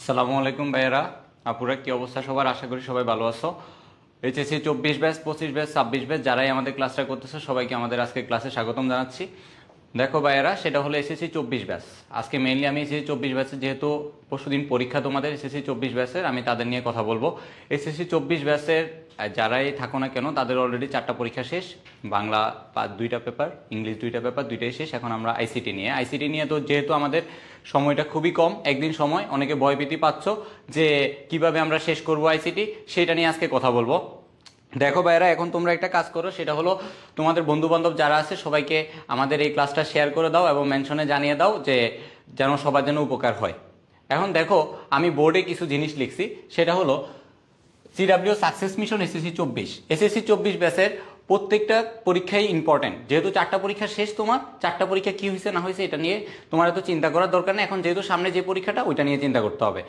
আসসালামু আলাইকুম ভাইয়েরা, আপুরা, কি অবস্থা সবার? আশা করি সবাই ভালো আছো। এইচএসসি 24 ব্যাচ, 25 ব্যাচ, 26 ব্যাচ যারাই আমাদের ক্লাসটা করতেছে সবাইকে আমাদের আজকে ক্লাসে স্বাগতম জানাচ্ছি। দেখো ভাইয়েরা, সেটা হলো এসএসসি 24 ব্যাচ। আজকে মেইনলি আমি এসএসসি 24 ব্যাচের, যেহেতু পরশুদিন পরীক্ষা তোমাদের এসএসসি 24 ব্যাচের, আমি তাদের নিয়ে কথা বলবো। এসএসসি 24 ব্যাচের যারাই থাকো না কেন, তাদের অলরেডি 4টা পরীক্ষা শেষ। বাংলা 2টা পেপার, ইংলিশ 2টা পেপার, 2টাই শেষ। এখন আমরা আইসিটি নিয়ে তো যেহেতু আমাদের সময়টা খুবই কম, একদিন সময়, অনেকে ভয়ভীতি পাচ্ছ যে কিভাবে আমরা শেষ করব আইসিটি, সেটা নিয়ে আজকে কথা বলবো। দেখো ভাইরা, এখন তোমরা একটা কাজ করো, সেটা হলো তোমাদের বন্ধু বান্ধব যারা আছে সবাইকে আমাদের এই ক্লাসটা শেয়ার করে দাও এবং মেনশনে জানিয়ে দাও যে যেন সবার যেন উপকার হয়। এখন দেখো, আমি বোর্ডে কিছু জিনিস লিখছি, সেটা হলো CW success mission SSC 24। SSC 24 ব্যাচের প্রত্যেকটা পরীক্ষাই ইম্পর্টেন্ট। যেহেতু 4টা পরীক্ষা শেষ, তোমার 4টা পরীক্ষা কি হয়েছে না হয়েছে এটা নিয়ে তোমার এত চিন্তা করার দরকার নেই। এখন যেহেতু সামনে যে পরীক্ষাটা, ওইটা নিয়ে চিন্তা করতে হবে।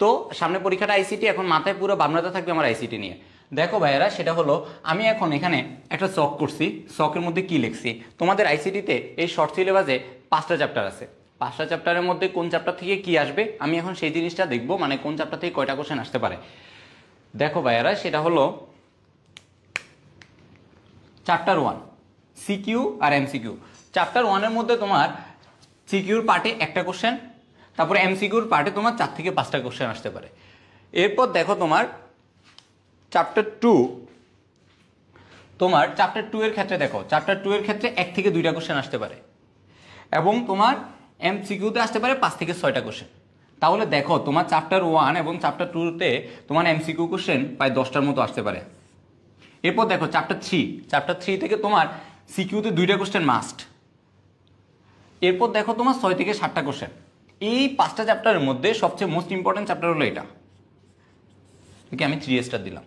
তো সামনে পরীক্ষাটা আইসিটি, এখন মাথায় পুরো ভাবনাটা থাকবে আমার আইসিটি নিয়ে। দেখো ভাইয়েরা, সেটা হলো আমি এখন এখানে একটা চক করছি। চকের মধ্যে কি লিখছি? তোমাদের আইসিটিতে এই শর্ট সিলেবাসে 5টা চ্যাপ্টার আছে। 5টা চ্যাপ্টারের মধ্যে কোন চ্যাপ্টার থেকে কি আসবে আমি এখন সেই জিনিসটা দেখবো, মানে কোন চ্যাপ্টার থেকে কয়টা কোশ্চেন আসতে পারে। দেখো ভাইয়ারা, সেটা হলো চ্যাপ্টার 1 সিকিউ আর এমসিকিউ। চ্যাপ্টার 1-এর মধ্যে তোমার সিকিউর পার্টে একটা কোশ্চেন, তারপরে এমসিকিউর পার্টে তোমার 4 থেকে 5টা কোশ্চেন আসতে পারে। এরপর দেখো তোমার চ্যাপ্টার 2, তোমার চ্যাপ্টার 2 এর ক্ষেত্রে দেখো, চ্যাপ্টার 2 এর ক্ষেত্রে 1 থেকে 2টা কোশ্চেন আসতে পারে এবং তোমার এমসিকিউতে আসতে পারে 5 থেকে 6টা কোশ্চেন। তাহলে দেখো, তোমার চ্যাপ্টার 1 এবং চ্যাপ্টার 2-তে তোমার এমসিকিউ কোশ্চেন প্রায় 10টার মতো আসতে পারে। এরপর দেখো চ্যাপ্টার 3 থেকে তোমার সিকিউতে 2টা কোশ্চেন মাস্ট। এরপর দেখো তোমার 6 থেকে 7টা কোশ্চেন। এই 5টা চ্যাপ্টারের মধ্যে সবচেয়ে মোস্ট ইম্পর্টেন্ট চ্যাপ্টার হলো এটা, ওকে আমি 3 স্টার দিলাম।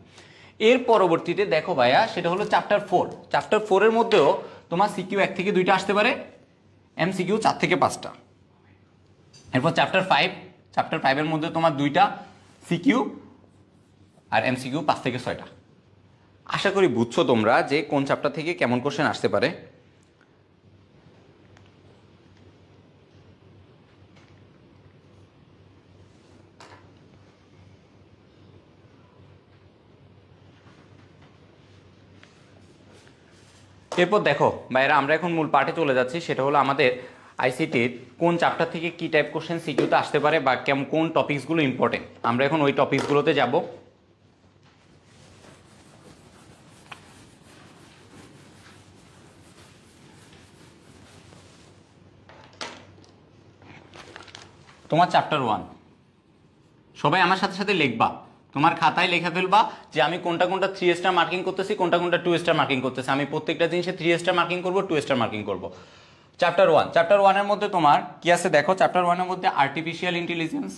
এর পরবর্তীতে দেখো ভাইয়া, সেটা হলো চ্যাপ্টার 4। চ্যাপ্টার 4-এর মধ্যেও তোমার সিকিউ 1 থেকে 2টা আসতে পারে, এমসিকিউ 4 থেকে 5টা। এরপর চ্যাপ্টার 5-এর মধ্যে তোমার 2টা সিকিউ আর এমসিকিউ 5 থেকে 6টা। আশা করি বুঝছো তোমরা যে কোন চ্যাপ্টার থেকে কেমন কোশ্চেন আসতে পারে। এরপর দেখো ভাইরা, আমরা এখন মূল পার্টে চলে যাচ্ছি। সেটা হলো আমাদের আইসিটির কোন চ্যাপ্টার থেকে কি টাইপ কোশ্চেন সিকিউতে আসতে পারে বা কোন টপিকসগুলো ইম্পর্টেন্ট, আমরা এখন ওই টপিকসগুলোতে যাব। তোমার চ্যাপ্টার 1, সবাই আমার সাথে সাথে লিখবা, তোমার খাতায় লেখা ফেলবা যে আমি কোনটা কোনটা 3 স্টার মার্কিং করতেছি, কোনটা কোনটা 2 স্টার মার্কিং করতেছি। আমি প্রত্যেকটা জিনিসে 3 স্টার মার্কিং করব, 2 স্টার মার্কিং করব। চ্যাপ্টার 1-এর মধ্যে তোমার কি আছে দেখো, চ্যাপ্টার 1-এর মধ্যে আর্টিফিশিয়াল ইন্টেলিজেন্স।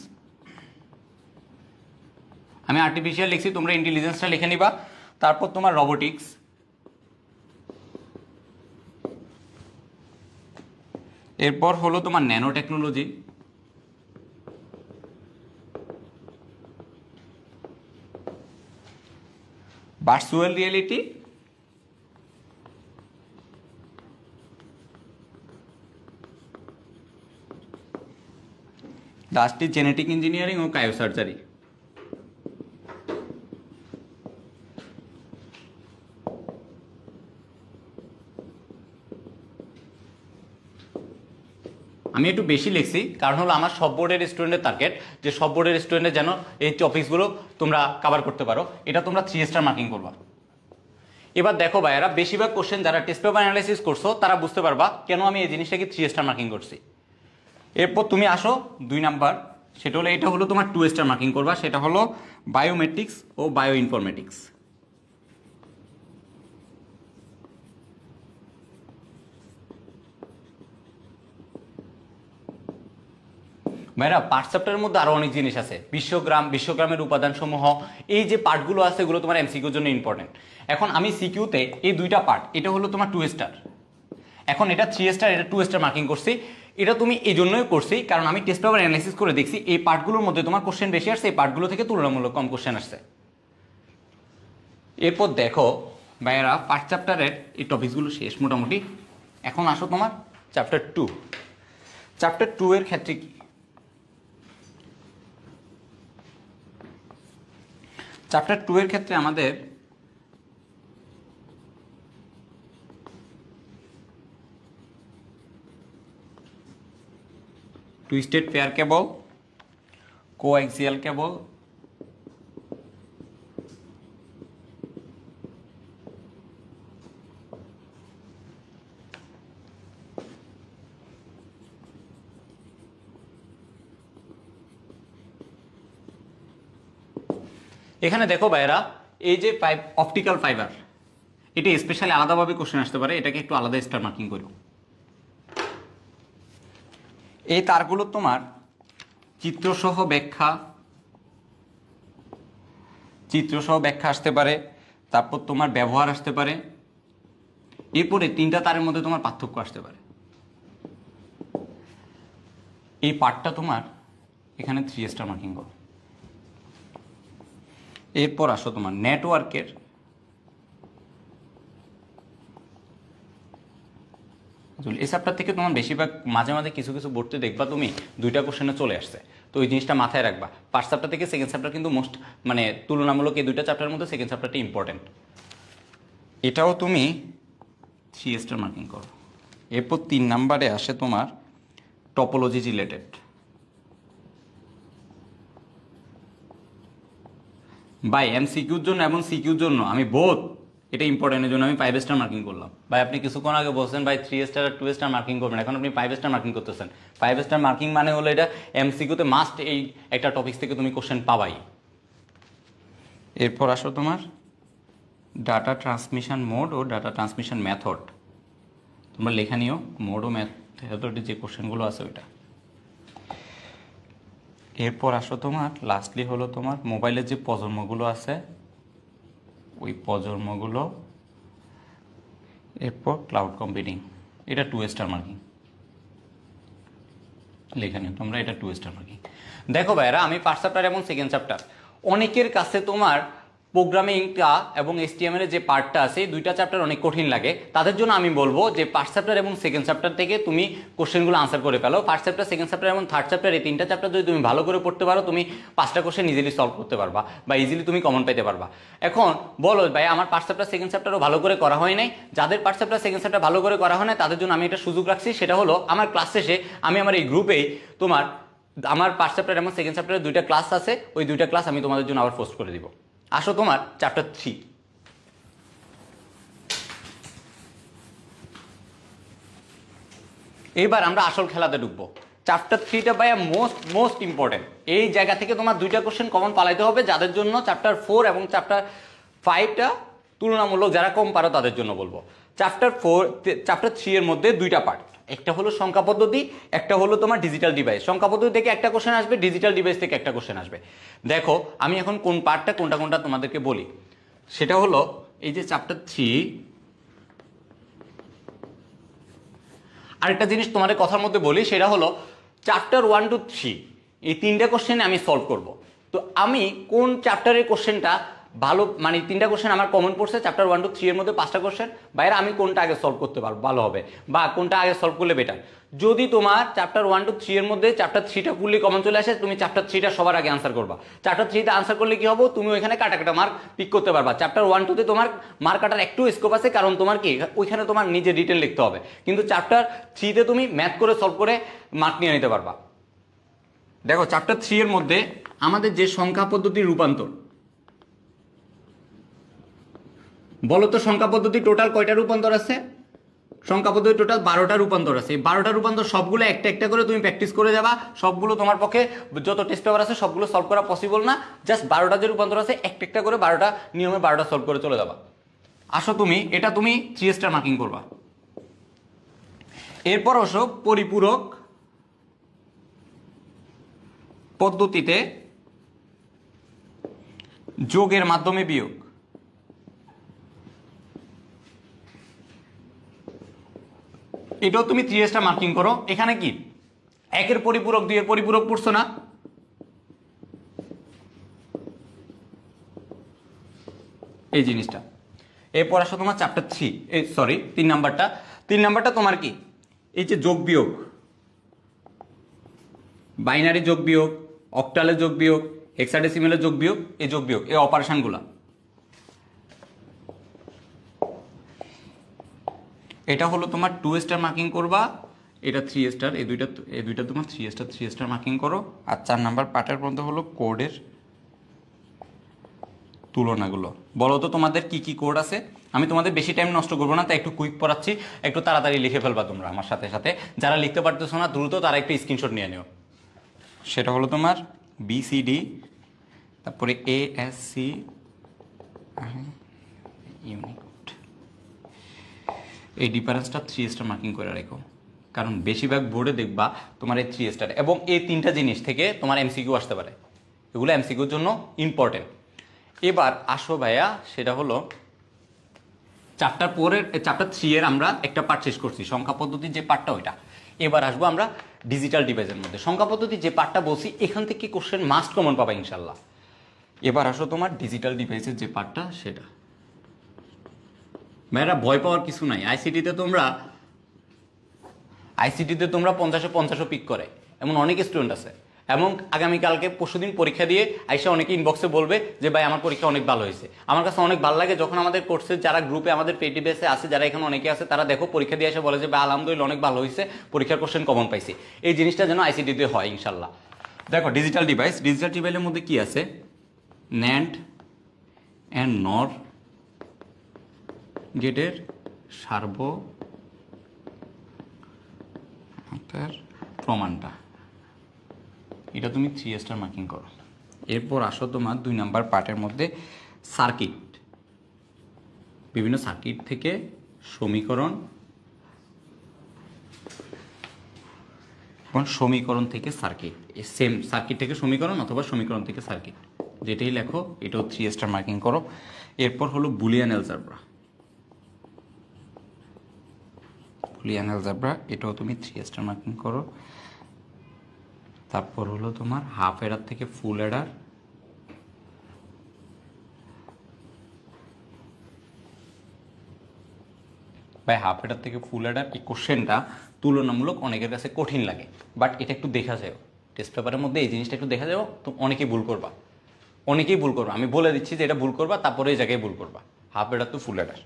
আমি আর্টিফিশিয়াল লিখছি, তোমরা ইন্টেলিজেন্সটা লিখে নিবা। তারপর তোমার রোবোটিক্স, এরপর হলো তোমার ন্যানো টেকনোলজি, ভার্চুয়াল রিয়েলিটি, লাস্টে জেনেটিক ইঞ্জিনিয়ারিং ও কায়োসার্জারি। আমি একটু বেশি লিখছি, কারণ হলো আমার সব বোর্ডের স্টুডেন্টের টার্গেট যে সব বোর্ডের স্টুডেন্টের যেন এই টপিকসগুলো তোমরা কভার করতে পারো। এটা তোমরা 3 স্টার মার্কিং করবা। এবার দেখো ভাইয়ারা, বেশিরভাগ কোশ্চেন যারা টেস্ট পেপার অ্যানালাইসিস করছো তারা বুঝতে পারবা কেন আমি এই জিনিসটাকে 3 স্টার মার্কিং করছি। এরপর তুমি আসো 2 নাম্বার, সেটা হলো এটা হলো তোমার 2 স্টার মার্কিং করবা। সেটা হলো বায়োমেট্রিক্স ও বায়ো ইনফরমেটিক্স। ভাইরা, পার্ট চ্যাপ্টারের মধ্যে আরো অনেক জিনিস আছে, বিশ্বগ্রামের উপাদান সমূহ, এই যে পার্টগুলো আছে এগুলো তোমার এমসিকিউর জন্য ইম্পর্টেন্ট। এখন আমি সিকিউতে এই 2টা পার্ট, এটা হলো তোমার 2 স্টার, এখন এটা 3 স্টার, এটা 2 স্টার মার্কিং করছি। এটা তুমি এই জন্যই করছি কারণ আমি টেস্ট পেপার অ্যানালাইসিস করে দেখছি এই পার্টগুলোর মধ্যে তোমার কোশ্চেন বেশি আসছে, এই পার্টগুলো থেকে তুলনামূলক কম কোশ্চেন আসছে। এরপর দেখো ভাইয়েরা, পার্ট চ্যাপ্টারের এই টপিকসগুলো শেষ মোটামুটি। এখন আসো তোমার চ্যাপ্টার 2। চ্যাপ্টার 2 এর ক্ষেত্রে কি চ্যাপ্টার 2 এর ক্ষেত্রে আমাদের twisted pair cable, coaxial cable, এখানে দেখো ভাইরা এই যে অপটিক্যাল ফাইবার, এটা স্পেশালি আলাদাভাবে কোশ্চেন আসতে পারে, এটাকে একটু আলাদা স্টার মার্কিং করো। এই তারগুলো তোমার চিত্রসহ ব্যাখ্যা আসতে পারে, তারপর তোমার ব্যবহার আসতে পারে, এরপরে 3টা তারের মধ্যে তোমার পার্থক্য আসতে পারে। এই পার্টটা তোমার এখানে 3 স্টার মার্কিং করো। এরপর আসো তোমার নেটওয়ার্কের এই চ্যাপ্টার থেকে তোমার বেশিরভাগ মাঝে মাঝে কিছু কিছু পড়তে দেখবা তুমি 2টা কোশ্চেনে চলে আসছে, তো ওই জিনিসটা মাথায় রাখবা। ফার্স্ট চ্যাপ্টার থেকে সেকেন্ড চ্যাপ্টার কিন্তু মানে তুলনামূলক এই 2টা চ্যাপ্টারের মধ্যে সেকেন্ড চ্যাপ্টারটা ইম্পর্টেন্ট, এটাও তুমি 3 স্টার মার্কিং করো। এরপর 3 নাম্বারে আসে তোমার টপোলজি রিলেটেড। ভাই এমসিকিউর জন্য এবং সিকিউর জন্য আমি বোথ, এটা ইম্পর্টেন্টের জন্য আমি 5 স্টার মার্কিং করলাম। ভাই আপনি কিছুক্ষণ আগে বলছেন ভাই 3 স্টার আর 2 স্টার মার্কিং করবেন, এখন আপনি 5 স্টার মার্কিং করতেছেন। 5 স্টার মার্কিং মানে হলো এটা এমসিকিউতে মাস্ট, এই একটা টপিক থেকে তুমি কোশ্চেন পাবাই। এরপর আসো তোমার ডাটা ট্রান্সমিশন মোড ও ডাটা ট্রান্সমিশন মেথড, তোমরা লেখা নিও মোড ও মেথডের যে কোশ্চেনগুলো আছে ওইটা। এরপর আসো তোমার লাস্টলি হলো তোমার মোবাইলের যে প্রজন্মগুলো আছে ওই প্রজন্মগুলো, এরপর ক্লাউড কম্পিউটিং, এটা 2 স্টার মার্কিং লেখা নিও তোমরা, এটা 2 স্টার মার্কিং। দেখো ভাইরা আমি ফার্স্ট চ্যাপ্টার এবং সেকেন্ড চ্যাপ্টার, অনেকের কাছে তোমার প্রোগ্রামিংটা এবং HTML এর যে পার্টটা আছে এই 2টা চ্যাপ্টার অনেক কঠিন লাগে, তাদের জন্য আমি বলবো যে ফার্স্ট চ্যাপ্টার এবং সেকেন্ড চ্যাপ্টার থেকে তুমি কোশ্চেনগুলো আনসার করে ফেলো। ফার্স্ট চ্যাপ্টার, সেকেন্ড চ্যাপ্টার এবং থার্ড চ্যাপ্টার, এই 3টা চ্যাপ্টার যদি তুমি ভালো করে পড়তে পারো তুমি 5টা কোশ্চেন ইজিলি সলভ করতে পারবা বা ইজিলি তুমি কমন পেতে পারবা। এখন বলো ভাই আমার ফার্স্ট চ্যাপ্টার সেকেন্ড চ্যাপ্টারও ভালো করে করা হয় নাই, যাদের ফার্স্ট চ্যাপ্টার সেকেন্ড চ্যাপ্টার ভালো করে করা হয় না তাদের জন্য আমি একটা সুযোগ রাখছি, সেটা হলো আমার ক্লাস শেষে আমি আমার এই গ্রুপেই তোমার আমার ফার্স্ট চ্যাপ্টার এবং সেকেন্ড চ্যাপ্টারের 2টা ক্লাস আছে, ওই 2টা ক্লাস আমি তোমাদের জন্য আবার পোস্ট করে দিব। আসো তোমার চ্যাপ্টার 3। এবার আমরা আসল খেলাতে ঢুকবো। চ্যাপ্টার 3টা ভাই মোস্ট ইম্পর্টেন্ট, এই জায়গা থেকে তোমার 2টা কোশ্চেন কমন পালাইতে হবে, যাদের জন্য চ্যাপ্টার 4 এবং চ্যাপ্টার 5টা তুলনামূলক যারা কম পারো তাদের জন্য বলবো। চ্যাপ্টার 3 এর মধ্যে 2টা পার্ট, একটা হলো সংখ্যা পদ্ধতি, একটা হলো তোমার ডিজিটাল ডিভাইস। সংখ্যা পদ্ধতি থেকে একটা কোশ্চেন আসবে, ডিজিটাল ডিভাইস থেকে একটা কোশ্চেন আসবে। দেখো আমি এখন কোন পার্টটা কোনটা তোমাদেরকে বলি, সেটা হলো এই যে চ্যাপ্টার 3। আরেকটা জিনিস তোমাদের কথার মধ্যে বলি, সেটা হলো চ্যাপ্টার 1 to 3 এই 3টা কোশ্চেন আমি সলভ করব। তো আমি কোন চ্যাপ্টারের কোশ্চেনটা ভালো, মানে 3টা কোশ্চেন আমার কমন পড়ছে চ্যাপ্টার 1 to 3 এর মধ্যে 5টা কোশ্চেন, বাইরে আমি কোনটা আগে সলভ করতে পারবো ভালো হবে বা কোনটা আগে সলভ করলে বেটার। যদি তোমার চ্যাপ্টার 1 to 3 এর মধ্যে চ্যাপ্টার 3টা ফুললি কমন চলে আসে, তুমি চ্যাপ্টার 3টা সবার আগে আনসার করবা। চ্যাপ্টার 3তে আনসার করলে কি হবে, তুমি ওইখানে কাটা মার্ক পিক করতে পারবা। চ্যাপ্টার 1 2 তে তোমার মার্ক কাটার একটু স্কোপ আছে, কারণ তোমার কি ওইখানে তোমার নিজে ডিটেল লিখতে হবে, কিন্তু চ্যাপ্টার 3তে তুমি ম্যাথ করে সলভ করে মার্ক নিয়ে নিতে পারবা। দেখো চ্যাপ্টার 3 এর মধ্যে আমাদের যে সংখ্যা পদ্ধতির রূপান্তর, বলো তো সংখ্যা পদ্ধতি টোটাল কয়টা রূপান্তর আছে? সংখ্যা পদ্ধতি টোটাল 12টা রূপান্তর আছে। এই 12টা রূপান্তর সবগুলো একটা একটা করে তুমি প্র্যাকটিস করে যাবা, সবগুলো তোমার পক্ষে যত টেস্ট পেপার আছে সবগুলো সলভ করা পসিবল না, জাস্ট 12টা যে রূপান্তর আছে একটা একটা করে 12টা নিয়মে 12টা সলভ করে চলে যাবা। আসো তুমি এটা তুমি 3 স্টার মার্কিং করবা। এরপর আসো পরিপূরক পদ্ধতিতে যোগের মাধ্যমে বিয়োগ। এটাও তুমি 3 স্টার মার্কিং করো। এখানে কি 1 এর পরিপূরক 2 এর পরিপূরক পড়ছো না? এই জিনিসটা। এরপর আসো তোমার চ্যাপ্টার 3 নাম্বারটা। 3 নাম্বারটা তোমার কি এই যে যোগ বিয়োগ, বাইনারি যোগ বিয়োগ, অক্টালের যোগ বিয়োগ, হেক্সাডেসিমেলের যোগ বিয়োগ, এই অপারেশনগুলো। এটা হলো তোমার 2 স্টার মার্কিং করবা, এটা 3 স্টার, এই দুইটা তোমার 3 স্টার মার্কিং করো। আর 4 নাম্বার পার্টের মধ্যে হলো কোডের তুলনাগুলো। বলো তো তোমাদের কি কি কোড আছে? আমি তোমাদের বেশি টাইম নষ্ট করবো না, তাই একটু কুইক পড়াচ্ছি, একটু তাড়াতাড়ি লিখে ফেলবা তোমরা আমার সাথে সাথে। যারা লিখতে পারতেছো না দ্রুত তারা একটু স্ক্রিনশট নিয়ে নিও। সেটা হলো তোমার BCD, তারপরে ASC, ইউনিকোড। এই ডিফারেন্সটা 3 স্টার মার্কিং করে রাখো, কারণ বেশিরভাগ বোর্ডে দেখবা তোমার এই 3 স্টার, এবং এই 3টা জিনিস থেকে তোমার MCQ আসতে পারে। এগুলো MCQর জন্য ইম্পর্টেন্ট। এবার আসো ভাইয়া, সেটা হলো চ্যাপ্টার 3 এর আমরা একটা পার্ট শেষ করছি, সংখ্যা পদ্ধতির যে পার্টটা ওইটা। এবার আসবো আমরা ডিজিটাল ডিভাইসের মধ্যে। সংখ্যা পদ্ধতির যে পার্টটা বলছি এখান থেকে কোশ্চেন মাস্ট কমন পাবা ইনশাল্লাহ। এবার আসো তোমার ডিজিটাল ডিভাইসের যে পার্টটা সেটা। ভাইরা ভয় পাওয়ার কিছু নাই। আইসিটিতে তোমরা 50-50 পিক করে এমন অনেক স্টুডেন্ট আছে, এবং আগামীকালকে পরশুদিন পরীক্ষা দিয়ে আইসা অনেকে ইনবক্সে বলবে যে ভাই আমার পরীক্ষা অনেক ভালো হয়েছে। আমার কাছে অনেক ভালো লাগে যখন আমাদের কোর্সের যারা গ্রুপে আমাদের পেটি বেসে আছে, যারা এখানে অনেকে আছে, তারা দেখো পরীক্ষা দিয়ে এসে বলে যে ভাই আলহামদুলিল্লাহ অনেক ভালো হয়েছে, পরীক্ষার কোশ্চেন কমন পাইছি। এই জিনিসটা যেন আইসিটিতে হয় ইনশাল্লাহ। দেখো ডিজিটাল ডিভাইসের মধ্যে কি আছে? NAND অ্যান্ড NOR গেটের প্রমাণটা, এটা তুমি 3 স্টার মার্কিং করো। এরপর আসো তোমার 2 নাম্বার পার্টের মধ্যে সার্কিট, বিভিন্ন সার্কিট থেকে সমীকরণ এবং সমীকরণ থেকে সার্কিট, সেম সার্কিট থেকে সমীকরণ অথবা সমীকরণ থেকে সার্কিট, যেটাই লেখো এটাও 3 স্টার মার্কিং করো। এরপর হলো বুলিয়ান অ্যালজেব্রা, এটাও তুমি 3 স্টার মার্কিং করো। তারপর হলো তোমার হাফ এডার থেকে ফুল এডার, ভাই হাফ এডার থেকে ফুল এডার এই কোশ্চেনটা তুলনামূলক অনেকের কাছে কঠিন লাগে, বাট এটা একটু দেখা যায় টেস্ট পেপারের মধ্যে, এই জিনিসটা একটু দেখা যাও তো অনেকেই ভুল করবা, আমি বলে দিচ্ছি যে এটা ভুল করবা, তারপরে এই জায়গায় ভুল করবা। হাফ এডার তো ফুল এডার।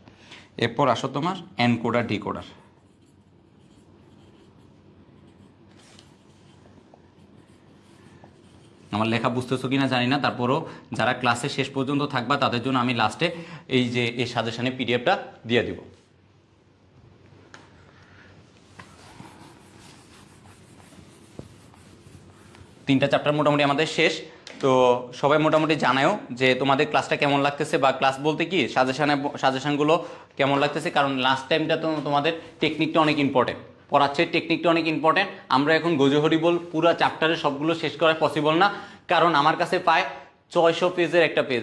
এরপর আসো তোমার এনকোডার ডিকোডার। আমার লেখা বুঝতেছো কিনা জানি না, তারপরও যারা ক্লাসে শেষ পর্যন্ত থাকবা তাদের জন্য আমি লাস্টে এই যে এই সাজেশনে পিডিএফটা দিয়ে দিব। তিনটা চ্যাপ্টার মোটামুটি আমাদের শেষ। তো সবাই মোটামুটি জানাও যে তোমাদের ক্লাসটা কেমন লাগতেছে, বা ক্লাস বলতে কি সাজেশনগুলো কেমন লাগতেছে, কারণ লাস্ট টাইমটা তো তোমাদের টেকনিকটা অনেক ইম্পর্টেন্ট, পড়াচ্ছে টেকনিকটা অনেক ইম্পর্টেন্ট। আমরা এখন গজহরি বল পুরো চ্যাপ্টারে সবগুলো শেষ করা পসিবল না, কারণ আমার কাছে প্রায় 600 পেজের একটা পেজ,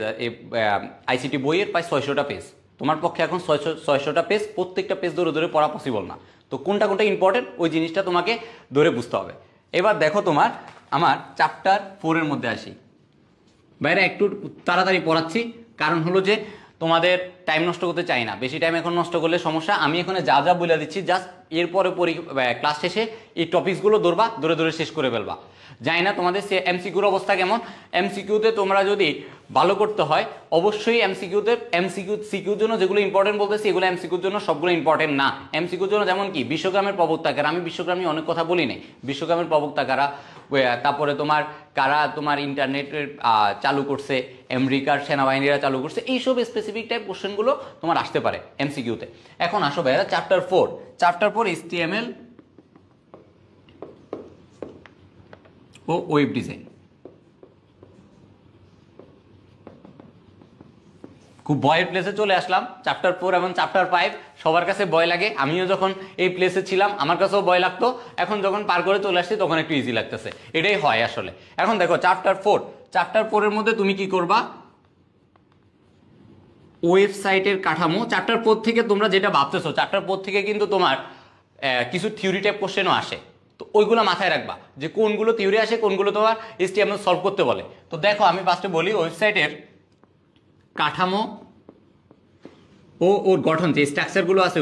আইসিটি বইয়ের প্রায় 600টা পেজ। তোমার পক্ষে এখন 600টা পেজ, প্রত্যেকটা পেজ ধরে ধরে পড়া পসিবল না। তো কোনটা ইম্পর্টেন্ট ওই জিনিসটা তোমাকে ধরে বুঝতে হবে। এবার দেখো তোমার আমার চ্যাপ্টার 4 এর মধ্যে আসি। বাইরে একটু তাড়াতাড়ি পড়াচ্ছি, কারণ হলো যে তোমাদের টাইম নষ্ট করতে চাই না, বেশি টাইম এখন নষ্ট করলে সমস্যা। আমি এখানে যা যা বলে দিচ্ছি জাস্ট এরপরে ক্লাস শেষে এই টপিকসগুলো ধরে ধরে শেষ করে ফেলবা। জানি না তোমাদের সে এমসিকিউর অবস্থা কেমন। এমসিকিউতে তোমরা যদি ভালো করতে হয় অবশ্যই সিকিউর জন্য যেগুলো ইম্পর্টেন্ট বলতেছি এগুলো এমসিকিউর জন্য সবগুলো ইম্পর্টেন্ট না। এমসিকিউর জন্য যেমন কি বিশ্বগ্রামের প্রবক্তা কারা, আমি বিশ্বগ্রাম নিয়ে অনেক কথা বলি নাই, বিশ্বগ্রামের প্রবক্তা কারা, তারপরে কারা তোমার ইন্টারনেটের চালু করছে, আমেরিকার সেনাবাহিনীরা চালু করছে, এইসব স্পেসিফিক টাইপ কোশ্চেনগুলো তোমার আসতে পারে এমসিকিউতে। এখন আসো ভাইয়া চ্যাপ্টার 4 HTML ও ওয়েব ডিজাইন। খুব ভয়ের প্লেসে চলে আসলাম। চ্যাপ্টার 4 এবং চ্যাপ্টার 5 সবার কাছে ভয় লাগে, আমিও যখন এই প্লেসে ছিলাম আমার কাছেও ভয় লাগতো, এখন যখন পার করে চলে আসছি তখন একটু ইজি লাগতেছে, এটাই হয় আসলে। এখন দেখো চ্যাপ্টার 4 এর মধ্যে তুমি কি করবা, ওয়েবসাইটের কাঠামো। চ্যাপ্টার 4 থেকে তোমরা যেটা ভাবতেছো, চ্যাপ্টার 4 থেকে কিন্তু তোমার কিছু থিওরি টাইপ কোশ্চেনও আসে, তো ওইগুলো মাথায় রাখবা যে কোনগুলো থিওরি আসে, কোনগুলো তোমার HTML সলভ করতে বলে। তো দেখো আমি ফার্স্টে বলি ওয়েবসাইটের কাঠামো ও ওর গঠন, যে স্ট্রাকচারগুলো আছে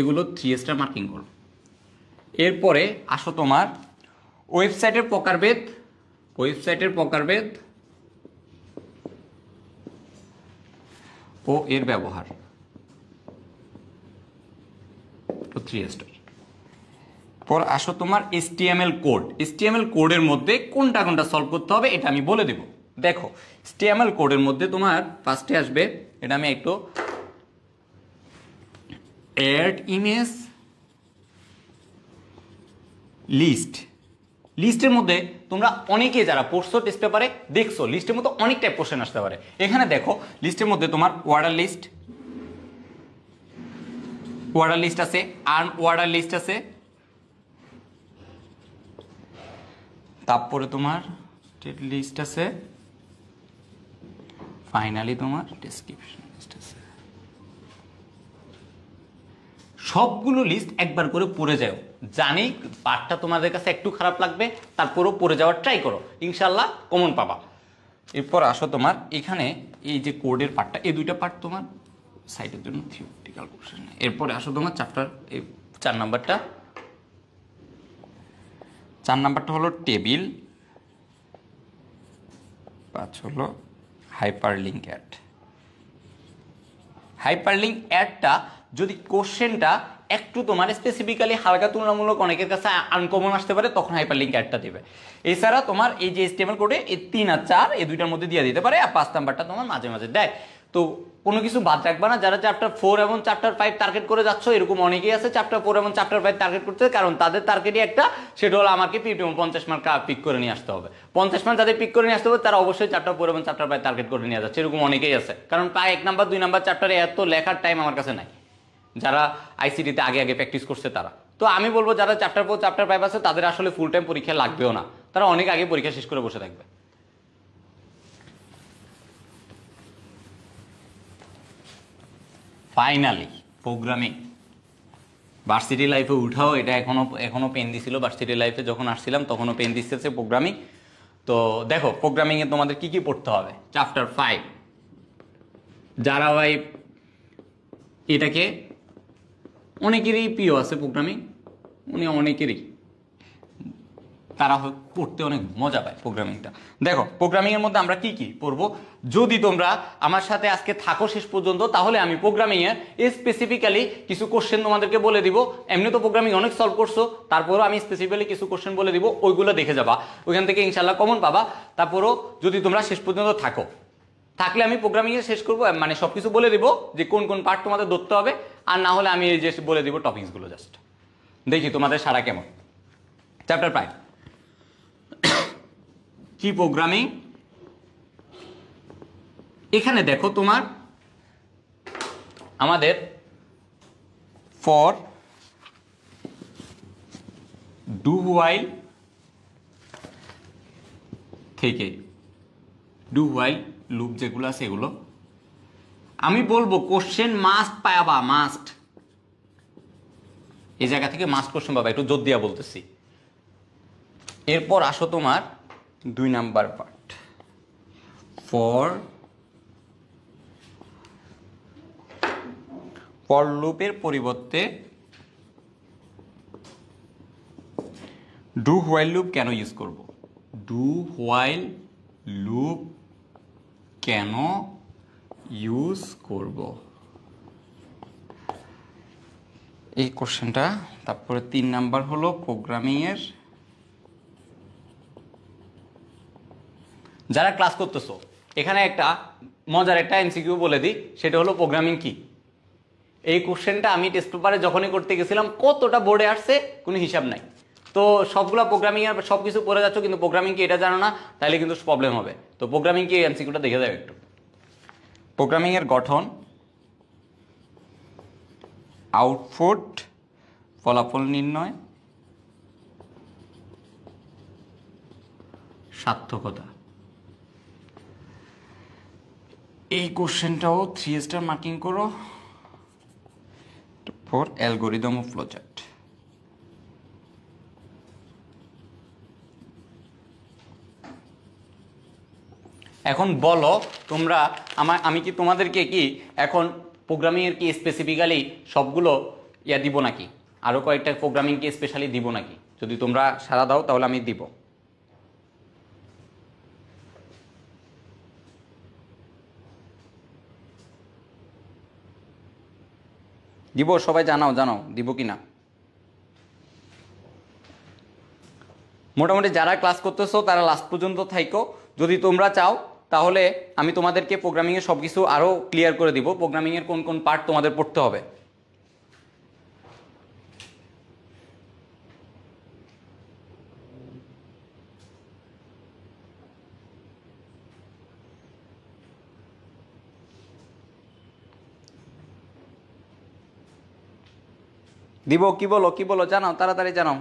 এগুলো 3 স্টার মার্কিং করো। এরপরে আসো তোমার ওয়েবসাইটের প্রকারভেদ, ওয়েবসাইটের প্রকারভেদ ও এর ব্যবহার, তো 3 স্টার। পর আসো তোমার HTML কোড। HTML কোডের মধ্যে কোনটা কোনটা সলভ করতে হবে এটা আমি বলে দেব। দেখো HTML কোডের মধ্যে তোমার ফার্স্টে আসবে, এটা আমি একটু অ্যাড ইমেজ লিস্ট। লিস্টের মধ্যে তোমরা অনেকে যারা পড়ছো টেস্ট পেপারে দেখছো লিস্টের মধ্যে অনেক টাইপ কোশ্চেন আসতে পারে। এখানে দেখো লিস্টের মধ্যে তোমার অর্ডার লিস্ট, অর্ডার লিস্ট আছে, আর্ন অর্ডার লিস্ট আছে, তারপরে তোমার স্টেট লিস্ট আছে, ফাইনালি তোমার ডেসক্রিপশন লিস্ট আছে। সবগুলো লিস্ট একবার করে পড়ে যাও। জানি পার্টটা তোমাদের কাছে একটু খারাপ লাগবে, তারপরেও পড়ে যাওয়ার ট্রাই করো, ইনশাল্লাহ কমন পাবা। এরপর আসো তোমার এখানে এই যে কোডের পার্টটা, এই দুইটা পার্ট তোমার সাইডের জন্য থিওরিটিক্যাল কোশ্চেন। এরপরে আসো তোমার চ্যাপ্টার 4 নাম্বারটা, 4 নাম্বারটা হলো টেবিল, 5 হলো হাইপারলিঙ্ক অ্যাড। হাইপারলিঙ্ক অ্যাডটা যদি কোশ্চেনটা একটু তোমার স্পেসিফিক্যালি হালকা তুলনামূলক অনেকের কাছে আনকমন আসতে পারে, তখন হাইপারলিঙ্ক অ্যাডটা দিবে। এছাড়া তোমার এই যে HTML কোডে এই 3 আর 4 এই দুইটার মধ্যে দিয়ে দিতে পারে, আর 5 নাম্বারটা তোমার মাঝে মাঝে দেয়। তো কোনো কিছু বাদ রাখবা না। যারা চ্যাপ্টার 4 এবং চ্যাপ্টার 5 টার্গেট করে যাচ্ছ, এরকম অনেকেই আছে চ্যাপ্টার 4 এবং চ্যাপ্টার 5 টার্গেট করতে, কারণ তাদের টার্গেটই একটা, সেটা হলো আমাকে 50 মার্ক পিক করে নিয়ে আসতে হবে। 50 মার্ক যাদের পিক করে নিয়ে আসতে হবে তারা অবশ্যই চ্যাপ্টার 4 এবং চ্যাপ্টার 5 টার্গেট করে নিয়ে যাচ্ছে, এরকম অনেকেই আছে। কারণ প্রায় 1 নাম্বার 2 নাম্বার চ্যাপ্টারে এত লেখার টাইম আমার কাছে নাই, যারা আইসিটিতে আগে আগে প্র্যাকটিস করছে তারা। তো আমি বলবো যারা চ্যাপ্টার 4 চ্যাপ্টার 5 আছে তাদের আসলে ফুল টাইম পরীক্ষা লাগবেও না, তারা অনেক আগে পরীক্ষা শেষ করে বসে থাকবে। ফাইনালি প্রোগ্রামিং ভার্সিটি লাইফে উঠাও, এটা এখনো পেন দিছিল। ভার্সিটি লাইফে যখন আসছিলাম তখনও পেন দিচ্ছে প্রোগ্রামিং। তো দেখো প্রোগ্রামিং এ তোমাদের কি কি পড়তে হবে। চ্যাপ্টার 5 যারা ভাই এটাকে অনেকেরই প্রিয় আছে প্রোগ্রামিং, অনেকেরই তারা পড়তে অনেক মজা পায় প্রোগ্রামিংটা। দেখো প্রোগ্রামিং এর মধ্যে আমরা কি কি পড়বো, যদি তোমরা আমার সাথে আজকে থাকো শেষ পর্যন্ত, তাহলে আমি প্রোগ্রামিং এর স্পেসিফিক্যালি কিছু কোশ্চেন তোমাদেরকে বলে দিব। এমনি তো প্রোগ্রামিং অনেক সলভ করছো, তারপরও আমি স্পেসিফিক্যালি কিছু কোশ্চেন বলে দিব, ওইগুলো দেখে যাবা, ওইখান থেকে ইনশাল্লাহ কমন পাবা। তারপরও যদি তোমরা শেষ পর্যন্ত থাকলে আমি প্রোগ্রামিং এ শেষ করবো, মানে সবকিছু বলে দিব যে কোন কোন পার্ট তোমাদের ধরতে হবে, আর না হলে আমি এই যে বলে দিব টপিকসগুলো, জাস্ট দেখি তোমাদের সারা কেমন। চ্যাপ্টার 5 কি প্রোগ্রামিং। এখানে দেখো তোমার আমাদের ফর, ডু হোয়াইল থেকে ডু হোয়াইল লুপ যেগুলো আছে এগুলো আমি বলবো কোশ্চেন মাস্ট পাবা, মাস্ট এই জায়গা থেকে মাস্ট কোশ্চেন পাবা, একটু জোর দিয়া বলতেছি। এরপর আসো তোমার 2 নাম্বার পার্ট, ফর লুপের পরিবর্তে ডু হোয়াইল লুপ কেন ইউজ করব, ডু হোয়াইল লুপ কেন ইউজ করব, এই কোশ্চেনটা। তারপরে 3 নাম্বার হলো প্রোগ্রামিং এর, যারা ক্লাস করতেছো এখানে একটা মজার একটা এমসিকিউ বলে দিই, সেটা হলো প্রোগ্রামিং কি। এই কোশ্চেনটা আমি টেস্ট পেপারে যখনই করতে গেছিলাম কতটা বোর্ডে আসছে কোনো হিসাব নাই। তো সবগুলো প্রোগ্রামিং এর সব কিছু পড়ে যাচ্ছ, কিন্তু প্রোগ্রামিং কি এটা জানো না, তাহলে কিন্তু প্রবলেম হবে। তো প্রোগ্রামিং কি এমসিকিউটা দেখে যাও একটু। প্রোগ্রামিং এর গঠন, আউটপুট, ফলাফল নির্ণয়, সার্থকতা। এই কোশ্চেনটাও 3 স্টার মার্কিং করো। ফর অ্যালগোরিদম ও ফ্লোচার্ট, এখন বলো তোমরা আমি কি তোমাদেরকে কি এখন প্রোগ্রামিং এর কি স্পেসিফিক্যালি সবগুলো দিব নাকি, আরো কয়েকটা প্রোগ্রামিং কি স্পেশালি দিব নাকি? যদি তোমরা সাড়া দাও তাহলে আমি দিব। দিব, সবাই জানাও দিব কি না। মোটামুটি যারা ক্লাস করতেছো তারা লাস্ট পর্যন্ত থাইকো। যদি তোমরা চাও তাহলে আমি তোমাদেরকে প্রোগ্রামিংয়ের সব কিছু আরও ক্লিয়ার করে দিব, প্রোগ্রামিংয়ের কোন কোন পার্ট তোমাদের পড়তে হবে। দিব, কি বলো জানাও, তাড়াতাড়ি জানাও।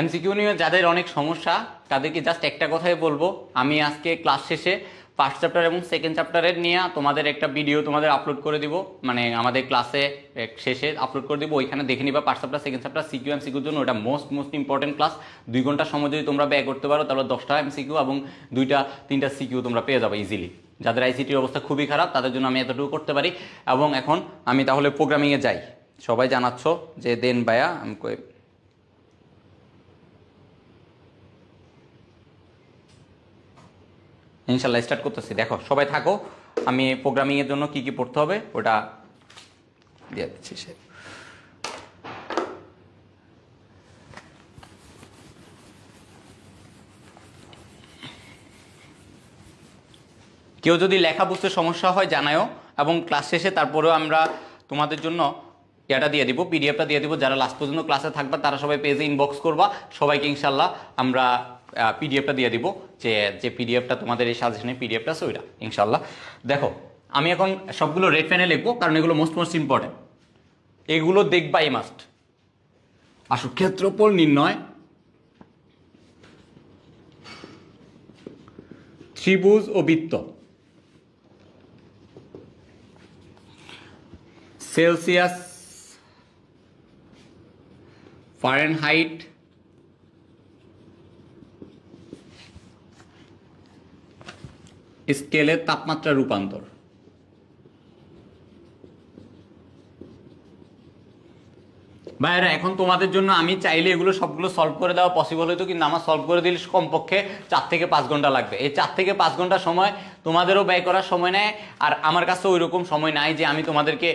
এমসিকিউ নিয়ে যাদের অনেক সমস্যা তাদেরকে জাস্ট একটা কথাই বলবো, আমি আজকে ক্লাস শেষে ফার্স্ট চ্যাপ্টার এবং সেকেন্ড চ্যাপ্টারের নিয়ে তোমাদের একটা ভিডিও তোমাদের আপলোড করে দিব, মানে আমাদের ক্লাসে শেষে আপলোড করে দিব, ওইখানে দেখে নিবা first chapter second chapter CQ এমসিকিউর জন্য। ওটা মোস্ট ইম্পর্টেন্ট ক্লাস। 2 ঘন্টা সময় যদি তোমরা ব্যয় করতে পারো তাহলে 10টা এমসিকিউ এবং 2-3টা সিকিউ তোমরা পেয়ে যাবে ইজিলি। যাদের আইসিটির অবস্থা খুবই খারাপ তাদের জন্য আমি এতটুকু করতে পারি। এবং এখন আমি তাহলে প্রোগ্রামিংয়ে যাই। সবাই জানাচ্ছ যে দেন ভাইয়া, আমি ইনশাল্লাহ স্টার্ট করতেছি। দেখো সবাই থাকো, আমি প্রোগ্রামিংয়ের জন্য কি কি পড়তে হবে ওটা দিয়ে দিচ্ছি। কেউ যদি লেখা বুঝতে সমস্যা হয় জানাও, এবং ক্লাস শেষে তারপরেও আমরা তোমাদের জন্য এটা দিয়ে দিব, পিডিএফটা দিয়ে দিব। যারা লাস্ট পর্যন্ত ক্লাসে থাকবা তারা সবাই পেজে ইনবক্স করবা, সবাইকে ইনশাল্লাহ আমরা পিডিএফটা দিয়ে দিব, যে পিডিএফটা তোমাদের এই সাজেশনের পিডিএফটা আছে ওইটা ইনশাল্লাহ। দেখো আমি এখন সবগুলো রেড পেনে লিখবো কারণ এগুলো মোস্ট ইম্পর্টেন্ট, এগুলো দেখবা এই মাস্ট। আসো, ক্ষেত্রফল নির্ণয়, ত্রিভুজ ও বৃত্ত, সেলসিয়াস, ফারেনহাইট, স্কেলের তাপমাত্রা রূপান্তর। ভাইরা এখন তোমাদের জন্য আমি চাইলে এগুলো সবগুলো সলভ করে দেওয়া পসিবল হইতো, কিন্তু আমার সলভ করে দিলে কমপক্ষে 4 থেকে 5 ঘন্টা লাগবে। এই 4 থেকে 5 ঘন্টা সময় তোমাদেরও ব্যয় করার সময় নেয়, আর আমার কাছে ওই রকম সময় নাই যে আমি তোমাদেরকে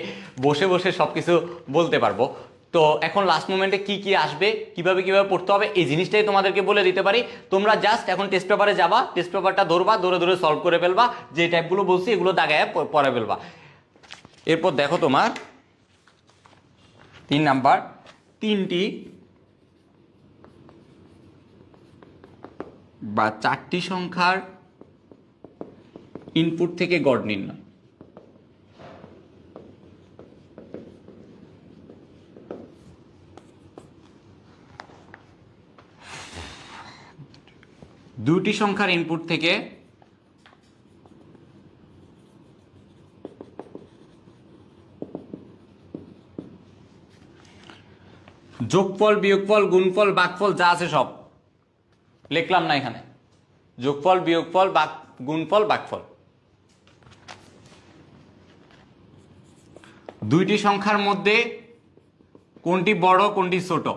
বসে বসে সব কিছু বলতে পারবো। তো এখন লাস্ট মোমেন্টে কি কি আসবে, কিভাবে পড়তে হবে, এই জিনিসটাই তোমাদেরকে বলে দিতে পারি। তোমরা জাস্ট এখন টেস্ট পেপারে যাবা, টেস্ট পেপারটা ধরবা, ধরে সলভ করে ফেলবা, যে টাইপগুলো বলছি এগুলো দাগায় পড়ে ফেলবা। এরপর দেখো তোমার 3 নাম্বার, 3টি বা 4টি সংখ্যার ইনপুট থেকে গড় নির্ণয়। দুটি সংখ্যার ইনপুট থেকে যোগফল, বিয়োগফল, গুণফল, ভাগফল যা আছে সব লিখলাম না এখানে। যোগফল, বিয়োগফল, গুণফল, ভাগফল। দুইটি সংখ্যার মধ্যে কোনটি বড় কোনটি ছোট,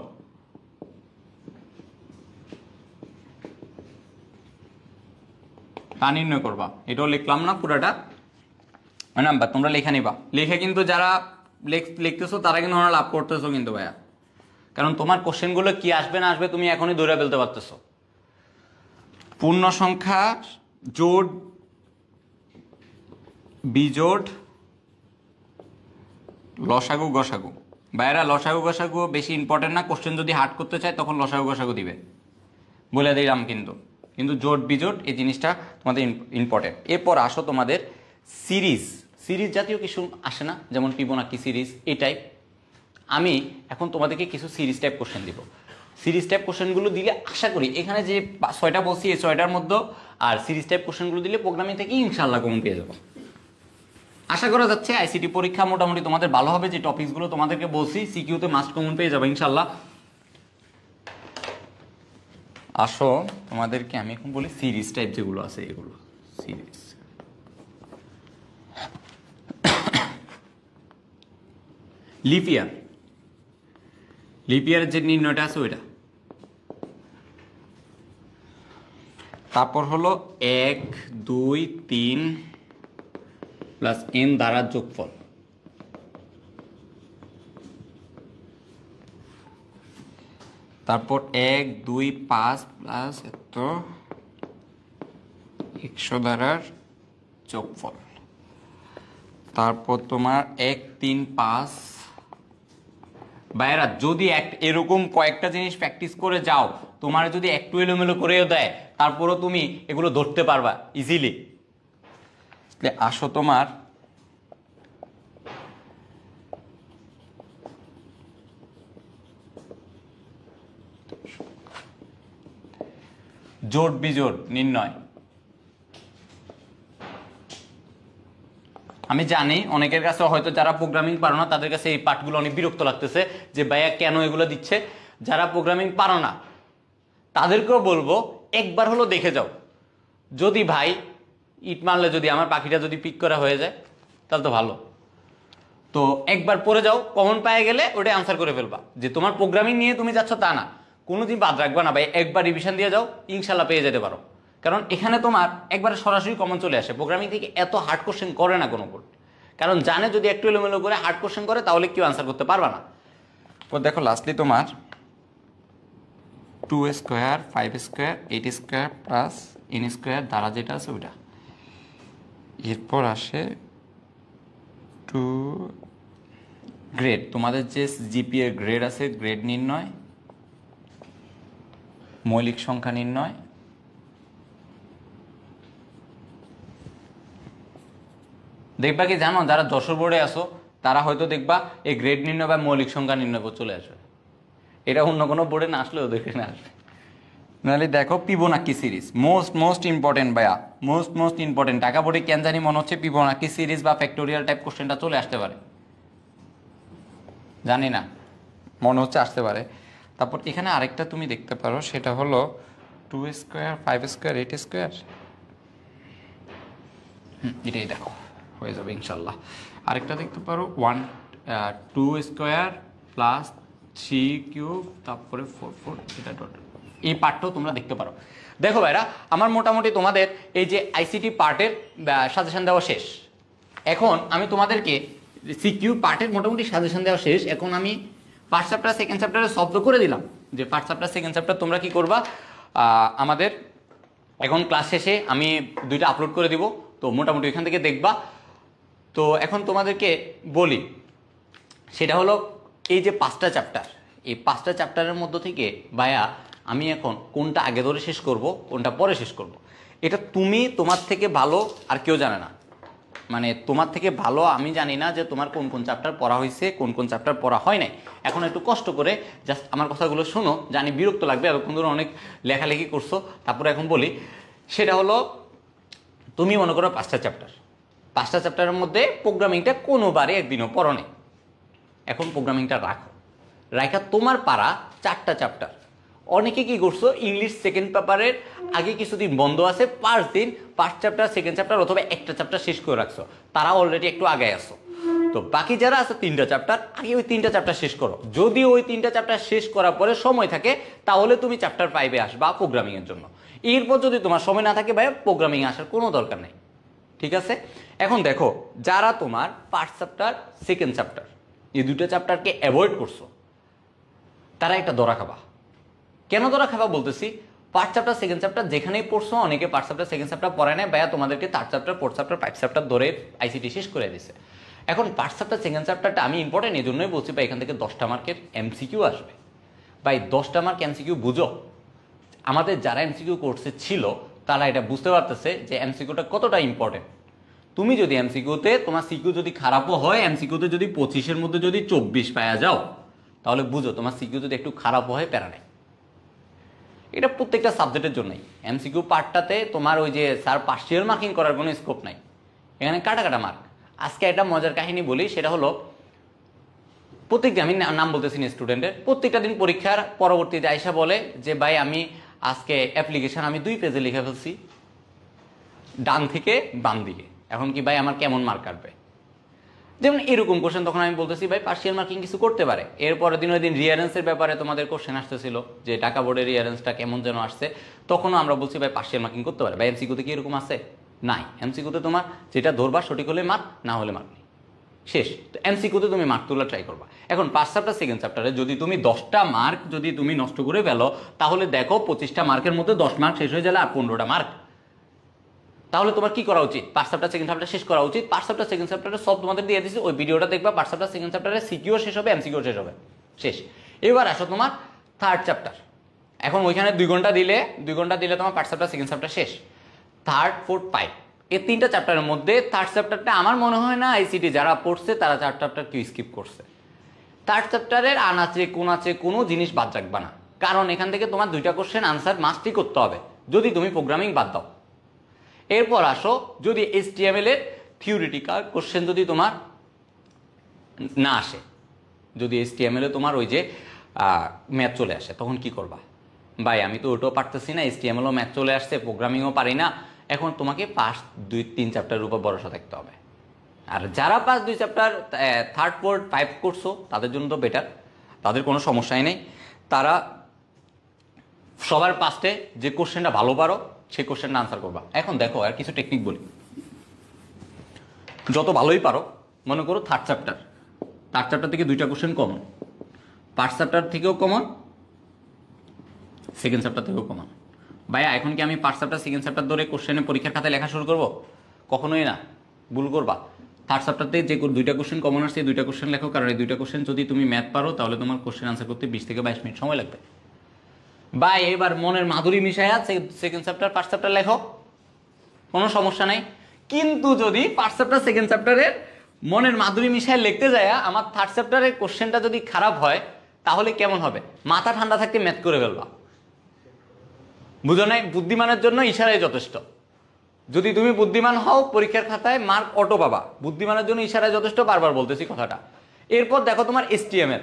তা নির্ণয় করবা। এটাও লিখলাম না পুরাটা, নাম্বার তোমরা লেখা নিবা। লেখে কিন্তু যারা লিখতেছো তারা কিন্তু লাভ করতেছো কিন্তু ভাইয়া, কারণ তোমার কোশ্চেনগুলো কি আসবে না আসবে তুমি এখনই ধরে ফেলতে পারতেছো। পূর্ণ সংখ্যা জোড়, বিজোড়, লসাগু, গসাগু। ভাইয়ারা লসাগু গসাগু বেশি ইম্পর্টেন্ট না, কোশ্চেন যদি হার্ড করতে চায় তখন লসাগু গসাগু দিবে, বলে দিলাম। কিন্তু জোট বিজোট এই জিনিসটা তোমাদের ইম্পর্টেন্ট। এরপর আসো তোমাদের সিরিজ জাতীয় কিছু আসে না, যেমন ফিবোনাকি সিরিজ, এই টাইপ। আমি এখন তোমাদেরকে কিছু সিরিজ টাইপ কোশ্চেন দিব। সিরিজ টাইপ কোশ্চেনগুলো দিলে আশা করি এখানে যে 6টা বলছি এই 6টার মধ্যে আর সিরিজ টাইপ কোশ্চেনগুলো দিলে প্রোগ্রামিং থেকে ইনশাআল্লাহ কমন পেয়ে যাবো। আশা করা যাচ্ছে আইসিটি পরীক্ষা মোটামুটি তোমাদের ভালো হবে। যে টপিকসগুলো তোমাদেরকে বলছি সিকিউতে মাস্ট কমন পেয়ে যাবে ইনশাআল্লাহ। আসো তোমাদেরকে আমি এখন বলি সিরিজ টাইপ যেগুলো আছে এগুলো সিরিজ। লিপ ইয়ার, লিপ ইয়ারের যে নির্ণয়টা আছে ওইটা। তারপর হলো 1 2 3 প্লাস n দ্বারা যোগফল। তারপর 1 2 5 প্লাস এত 100 দ্বারার যোগফল। তারপর তোমার 1 3 5। ভাইয়েরা যদি এরকম কয়েকটা জিনিস প্র্যাকটিস করে যাও, তোমার যদি একটু এলোমেলো করেও দেয় তারপরও তুমি এগুলো ধরতে পারবা ইজিলি। আসো তোমার জোট বিজোট নির্ণয়। আমি জানি অনেকের কাছে হয়তো যারা প্রোগ্রামিং পারো না তাদের কাছে এই পার্টগুলো অনেক বিরক্ত লাগতেছে যে ভাইয়া কেন এগুলো দিচ্ছে। যারা প্রোগ্রামিং পারো না তাদেরকেও বলবো একবার হলো দেখে যাও। যদি ভাই ইট মারলে যদি আমার পাখিটা যদি পিক করা হয়ে যায় তাহলে তো ভালো। তো একবার পড়ে যাও, কমন পায়ে গেলে ওটা আনসার করে ফেলবা। যে তোমার প্রোগ্রামিং নিয়ে তুমি যাচ্ছ তা না, কোনোদিন বাদ রাখবা না ভাই, একবার রিভিশন দিয়ে যাও, ইনশাল্লাহ পেয়ে যেতে পারো। কারণ এখানে তোমার একবারে সরাসরি কমন চলে আসে। প্রোগ্রামিং থেকে এত হার্ড কোশ্চেন করে না কোনো কোড, কারণ জানে যদি একটু এলোমেলো করে হার্ড কোশ্চেন করে তাহলে কেউ আনসার করতে পারবা না। তো দেখো লাস্টলি তোমার 2 square 5 square 8 square plus n square দ্বারা যেটা আছে ওইটা। এরপর আসে 2 গ্রেড, তোমাদের যে জিপিএ গ্রেড আছে গ্রেড নির্ণয়, মৌলিক সংখ্যা নির্ণয়, দেখবা কি জানো যারা যশোর বোর্ডে আসো তারা হয়তো দেখবা এই গ্রেড নির্ণয় বা মৌলিক সংখ্যা নির্ণয় চলে আসবে। এটা অন্য কোনো বোর্ডে না আসলেও দেখে না আসবে। নাহলে দেখো ফিবোনাকি সিরিজ মোস্ট ইম্পর্টেন্ট ভাইয়া, মোস্ট ইম্পর্টেন্ট। ঢাকা বোর্ডে কেন জানি মনে হচ্ছে ফিবোনাকি সিরিজ বা ফ্যাক্টোরিয়াল টাইপ কোশ্চেনটা চলে আসতে পারে, জানি না, মনে হচ্ছে আসতে পারে। তারপর এখানে আরেকটা তুমি দেখতে পারো, সেটা হলো 2 স্কোয়ার 5 স্কোয়ার 8 স্কোয়ার। এটাই দেখো হয়ে যাবে ইনশাল্লাহ। আরেকটা দেখতে পারো 2 স্কোয়ার প্লাস 3 কিউব তারপরে 4 4, এটা টোটাল। এই পার্টটাও তোমরা দেখতে পারো। দেখো ভাইরা, আমার মোটামুটি তোমাদের এই যে আইসিটি পার্টের সাজেশন দেওয়া শেষ। এখন আমি তোমাদেরকে সিকিউ পার্টের মোটামুটি সাজেশন দেওয়া শেষ। এখন আমি ফার্স্ট চ্যাপ্টার সেকেন্ড চ্যাপ্টারে শব্দ করে দিলাম যে ফার্স্ট চ্যাপ্টার সেকেন্ড চ্যাপ্টার তোমরা কি করবা, আমাদের এখন ক্লাস শেষে আমি 2টা আপলোড করে দিব, তো মোটামুটি এখান থেকে দেখবা। তো এখন তোমাদেরকে বলি, সেটা হলো এই যে 5টা চ্যাপ্টার, এই 5টা চ্যাপ্টারের মধ্য থেকে ভাইয়া আমি এখন কোনটা আগে ধরে শেষ করব কোনটা পরে শেষ করব, এটা তুমি তোমার থেকে ভালো আর কেউ জানে না। মানে তোমার থেকে ভালো আমি জানি না যে তোমার কোন কোন চ্যাপ্টার পড়া হয়েছে কোন কোন চ্যাপ্টার পড়া হয় নাই। এখন একটু কষ্ট করে জাস্ট আমার কথাগুলো শোনো, জানি বিরক্ত লাগবে, এতক্ষণ ধরে অনেক লেখালেখি করছো। তারপরে এখন বলি, সেটা হলো তুমি মনে করো 5টা চ্যাপ্টারের মধ্যে প্রোগ্রামিংটা কোনোবারে একদিনও পড়ো নেই। এখন প্রোগ্রামিংটা রাখা তোমার পারা 4টা চ্যাপ্টার। অনেকে কি করছো, ইংলিশ সেকেন্ড পেপারের আগে কিছুদিন বন্ধ আছে, 5 দিন 5 চ্যাপ্টার সেকেন্ড চ্যাপ্টার অথবা একটা চ্যাপ্টার শেষ করে রাখছো, তারা অলরেডি একটু আগে আসো। তো বাকি যারা আছে 3টা চ্যাপ্টার, আগে ওই 3টা চ্যাপ্টার শেষ করো। যদি ওই 3টা চ্যাপ্টার শেষ করার পরে সময় থাকে তাহলে তুমি চ্যাপ্টার 5-এ আসবা প্রোগ্রামিং এর জন্য। এরপর যদি তোমার সময় না থাকে ভাই প্রোগ্রামিং আসার কোনো দরকার নেই, ঠিক আছে? এখন দেখো, যারা তোমার ফার্স্ট চ্যাপ্টার সেকেন্ড চ্যাপ্টার এই 2টা চ্যাপ্টারকে অ্যাভয়েড করছো, তারা একটা ধরা খাবা। কেন ধরা খাবা বলতেছি, ফার্স্ট চ্যাপ্টার সেকেন্ড চ্যাপ্টার যেখানেই পড়ছো, অনেকে ফার্স্ট চ্যাপ্টার সেকেন্ড চ্যাপ্টার পড়ায় না ভাইয়া, তোমাদেরকে 3rd chapter 4th chapter 5th chapter ধরে আইসিটি শেষ করে দিছে। এখন ফার্স্ট চ্যাপ্টার সেকেন্ড চ্যাপ্টারটা আমি ইম্পর্টেন্ট এই জন্যই বলছি ভাই, এখান থেকে 10টা মার্কের এমসিকিউ আসবে ভাই। 10টা মার্ক এমসিকিউ বুঝো, আমাদের যারা এমসিকিউ কোর্সে ছিল তারা এটা বুঝতে পারতেছে যে এমসিকিউটা কতটা ইম্পর্টেন্ট। তুমি যদি এমসিকিউতে তোমার সিকিউ যদি খারাপও হয়, এমসিকিউতে যদি 25-এর মধ্যে যদি 24 পাওয়া যাও, তাহলে বুঝো তোমার সিকিউ যদি একটু খারাপও হয় প্যারা নেই। এটা প্রত্যেকটা সাবজেক্টের জন্যই। এমসিকিউ পার্টটাতে তোমার ওই যে স্যার পার্সিয়াল মার্কিং করার কোনো স্কোপ নাই, এখানে কাটা কাটা মার্ক। আজকে একটা মজার কাহিনী বলি, সেটা হলো প্রত্যেকটা, আমি নাম বলতেছি না স্টুডেন্টের, প্রত্যেকটা দিন পরীক্ষার পরবর্তীতে আয়সা বলে যে ভাই আমি আজকে অ্যাপ্লিকেশন আমি 2 পেজে লিখে ফেলছি ডান থেকে বাম দিকে, এখন কি ভাই আমার কেমন মার্ক কাটবে? যেমন এরকম কোশ্চেন, তখন আমি বলতেছি ভাই পার্সিয়াল মার্কিং কিছু করতে পারে। এরপরের দিন ওই দিন রিয়ারেন্সের ব্যাপারে তোমাদের কোশ্চেন আসতেছিল যে ঢাকা বোর্ডের রিয়ারেন্সটা কেমন যেন আসছে, তখনও আমরা বলছি ভাই পার্সিয়াল মার্কিং করতে পারে। ভাই এমসিকিউতে কি এরকম আছে? নাই। এমসিকিউতে তোমার যেটা ধরবা সঠিক হলে মার্ক, না হলে মার্ক নেই, শেষ। তো এমসিকিউতে তুমি মার্ক তোলা ট্রাই করবা। এখন ফার্স্ট চ্যাপ্টার সেকেন্ড চ্যাপ্টারে যদি তুমি 10টা মার্ক যদি তুমি নষ্ট করে ফেলো, তাহলে দেখো 25টা মার্কের মধ্যে 10 মার্ক শেষ হয়ে গেলে আর 15টা মার্ক। তাহলে তোমার কি করা উচিত? ফার্স্ট চ্যাপ্টার সেকেন্ড চ্যাপ্টার শেষ করা উচিত। ফার্স্ট চ্যাপ্টার সেকেন্ড চ্যাপ্টারে সব তোমাদের দিয়ে দিয়েছি, ওই ভিডিওটা দেখবা। ফার্স্ট চ্যাপ্টার সেকেন্ড চ্যাপ্টারে সিকিউ শেষ হবে, এমসিকিউ শেষ হবে, শেষ। এবার আসো তোমার থার্ড চ্যাপ্টার। এখন ওইখানে 2 ঘন্টা দিলে তোমার ফার্স্ট চ্যাপ্টার সেকেন্ড চ্যাপ্টার শেষ। থার্ড, ফোর্থ, 5 এই 3টা চ্যাপ্টারের মধ্যে থার্ড চ্যাপ্টারটা আমার মনে হয় না আইসিটি যারা পড়ছে তারা থার্ড চ্যাপ্টার কেউ স্কিপ করছে। থার্ড চ্যাপ্টারের আনাচে কোনাচে কোনো জিনিস বাদ রাখবা না, কারণ এখান থেকে তোমার 2টা কোশ্চেন আনসার মাস্টই করতে হবে যদি তুমি প্রোগ্রামিং বাদ দাও। এরপর আসো যদি HTML এর থিওরিটিক্যাল কোশ্চেন যদি তোমার না আসে, যদি HTML এ তোমার ওই যে ম্যাথ চলে আসে, তখন কি করবা? ভাই আমি তো ওটাও পারতেছি না, HTML ও ম্যাথ চলে আসছে, প্রোগ্রামিংও পারি না। এখন তোমাকে ফার্স্ট 2-3 চ্যাপ্টারের উপর ভরসা থাকতে হবে। আর যারা ফার্স্ট 2 চ্যাপ্টার থার্ড, ফোর্থ, 5 করছো তাদের জন্য তো বেটার, তাদের কোনো সমস্যাই নেই। তারা সবার ফার্স্টে যে কোশ্চেনটা ভালো পারো সেই কোশ্চেনটা আনসার করবা। এখন দেখো আর কিছু টেকনিক বলি। যত ভালোই পারো, মনে করো থার্ড চ্যাপ্টার থেকে 2টা কোশ্চেন কমন, ফার্স্ট চ্যাপ্টার থেকেও কমন, সেকেন্ড চ্যাপ্টার থেকেও কমন। ভাইয়া এখন কি আমি ফার্স্ট চ্যাপ্টার সেকেন্ড চ্যাপ্টার ধরে কোশ্চেনে পরীক্ষার খাতায় লেখা শুরু করবো? কখনোই না, ভুল করবা। থার্ড চ্যাপ্টারতে যে 2টা কোশ্চেন কমন আসছে, 2টা কোশ্চেন লেখো, কারণ এই 2টা কোশ্চেন যদি তুমি ম্যাথ পারো তাহলে তোমার কোশ্চেন আনসার করতে 20 থেকে 22 মিনিট সময় লাগবে। ভাই এবার মনের মাধুরী মিশাইয়া সেকেন্ড চ্যাপ্টার ফার্স্ট চ্যাপ্টার লেখো, কোনো সমস্যা নাই। কিন্তু যদি ফার্স্ট চ্যাপ্টার সেকেন্ড চ্যাপ্টারের মনের মাধুরী মিশায় লিখতে যায় আমার থার্ড চ্যাপ্টারের কোশ্চেনটা যদি খারাপ হয়, তাহলে কেমন হবে? মাথা ঠান্ডা থাকতে ম্যাথ করে ফেলবা। বুঝো নাই? বুদ্ধিমানের জন্য ইশারাই যথেষ্ট। যদি তুমি বুদ্ধিমান হও পরীক্ষার খাতায় মার্ক অটো পাবা। বুদ্ধিমানের জন্য ইশারায় যথেষ্ট, বারবার বলতেছি কথাটা। এরপর দেখো তোমার HTML।